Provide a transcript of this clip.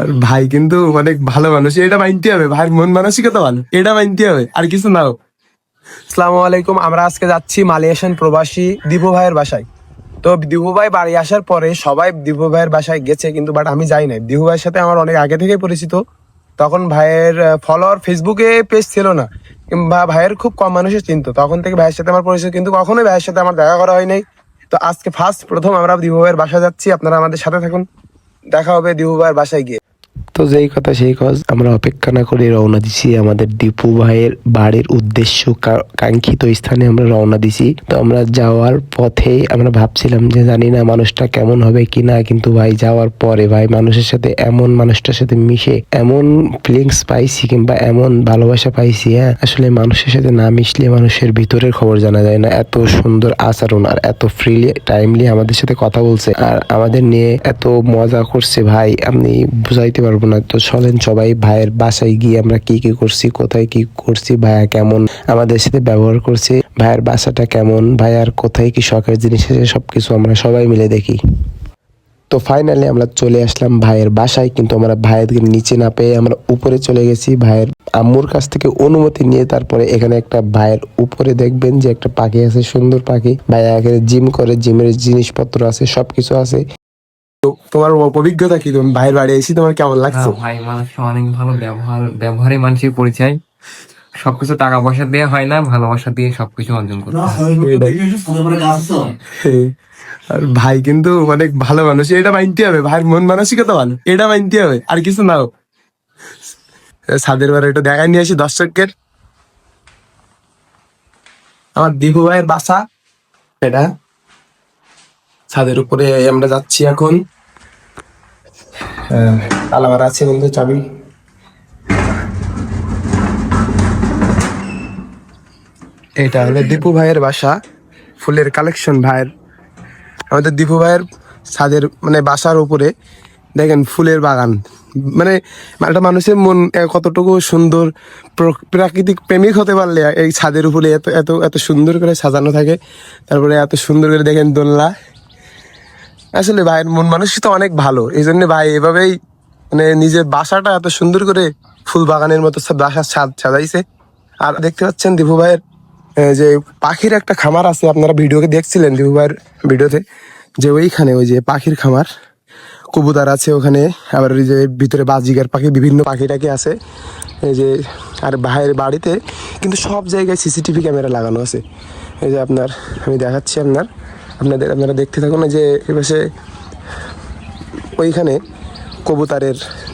আর ভাই কিন্তু অনেক ভালো মানুষ, এটা মানতে হবে। ভাইয়ের মন মানসিকতা ভালো, এটা মানতে হবে, আর কিছু নাও। আসসালামু আলাইকুম। আমরা আজকে যাচ্ছি মালয়েশিয়ান প্রবাসী দীপু ভাইয়ের বাসায়। তো দীপু ভাই বাড়ি আসার পরে সবাই দীপু ভাইয়ের বাসায় গেছে, কিন্তু বাট আমি যাই নাই। দীপু ভাইয়ের সাথে আমার অনেক আগে থেকে পরিচিত। তখন ভাইয়ের ফলোয়ার ফেসবুকে পেজ ছিল না, কিংবা ভাইয়ের খুব কম মানুষের চিনতো। তখন থেকে ভাইয়ের সাথে আমার পরিচিত, কিন্তু কখনোই ভাইয়ের সাথে আমার দেখা করা হয় নাই। তো আজকে প্রথম আমরা দীপু ভাইয়ের বাসায় যাচ্ছি। আপনারা আমাদের সাথে থাকুন, দেখা হবে দীপু ভাইয়ের বাসায় গিয়ে। তো যেই কথা সেই কাজ, আমরা অপেক্ষা না করে রওনা দিছি আমাদের দীপু ভাইয়ের বাড়ির উদ্দেশ্য কাঙ্ক্ষিত স্থানে আমরা রওনা দিছি। তো আমরা যাওয়ার পথেই আমরা ভাবছিলাম যে জানি না মানুষটা কেমন হবে কিনা, কিন্তু ভাই যাওয়ার পরে ভাই মানুষের সাথে মানুষটার সাথে মিশে এমন ফিলিংস পাইছি, কিংবা এমন ভালোবাসা পাইছি। হ্যাঁ, আসলে মানুষের সাথে না মিশলে মানুষের ভিতরের খবর জানা যায় না। এত সুন্দর আচরণ আর এত ফ্রিলি টাইমলি আমাদের সাথে কথা বলছে, আর আমাদের নিয়ে এত মজা করছে ভাই, আপনি বুঝাইতে পারবো না। তো চলেন সবাই ভাইয়ের বাসায় গিয়ে আমরা কি কি করছি, কোথায় কি করছি, ভাইয়া কেমন আমাদের সাথে ব্যবহার করছে, ভাইয়ের বাসাটা কেমন, ভাইয়ার কোথায় কি শখের জিনিস আছে, সবকিছু আমরা সবাই মিলে দেখি। তো ফাইনালি আমরা চলে আসলাম ভাইয়ের বাসায়, কিন্তু আমরা ভাইয়ের নিচে না পেয়ে আমরা উপরে চলে গেছি। ভাইয়ের আম্মুর কাছ থেকে অনুমতি নিয়ে তারপরে এখানে একটা ভাইয়ের উপরে দেখবেন যে একটা পাখি আছে, সুন্দর পাখি। ভাইয়া এখানে জিম করে, জিমের জিনিসপত্র আছে, সবকিছু আছে। তোমার অভিজ্ঞতা কি? তুমি ভাইয়ের বাড়ি এসে তোমার কেমন লাগছে? ভাই মানুষের অনেক ভালো ব্যবহারে মানুষের পরিচয়। সবকিছু টাকা পয়সা দিয়ে হয় না, ভালোবাসা দিয়ে সবকিছু অর্জন করতে হয়। আর ভাই কিন্তু অনেক ভালো মানুষ, এটা মানতে হবে। ভাইয়ের মন মানসিকতা ভালো, এটা মানতে হবে, আর কিছু নাও। ছাদের বারে এটা দেখায় নিয়ে আসি দর্শকদের। আমার দীপু ভাইয়ের বাসা এটা। ছাদের উপরে আমরা যাচ্ছি এখন। তালা মারা আছে, বন্ধু চাবি। এটা হলো দীপু ভাইয়ের বাসা। ফুলের কালেকশন ভাইয়ের। আমাদের দীপু ভাইয়ের ছাদের বাসার উপরে দেখেন ফুলের বাগান। একটা মানুষের মন কতটুকু সুন্দর, প্রাকৃতিক প্রেমিক হতে পারলে এই ছাদের উপরে এত এত এত সুন্দর করে সাজানো থাকে। তারপরে এত সুন্দর করে দেখেন দোলনা। আসলে ভাইয়ের মন মানসিকতা অনেক ভালো, এই জন্য ভাই এভাবেই নিজের বাসাটা এত সুন্দর করে ফুল বাগানের মতো বাসার ছাদ সাজাইছে। আর দেখতে পাচ্ছেন দীপু ভাইয়ের যে পাখির একটা খামার আছে। আপনারা ভিডিওকে দেখছিলেন দীপু ভাইয়ের ভিডিওতে, যে ওইখানে ওই যে পাখির খামার, কবুতর আছে ওখানে। আবার ওই যে ভিতরে বাজিগার পাখি, বিভিন্ন পাখি টাকি আছে এই যে। আর ভাইয়ের বাড়িতে কিন্তু সব জায়গায় সিসিটিভি ক্যামেরা লাগানো আছে। এই যে আমি দেখাচ্ছি আপনারা দেখতে থাকুন। যে এপাশে ওইখানে কবুতরের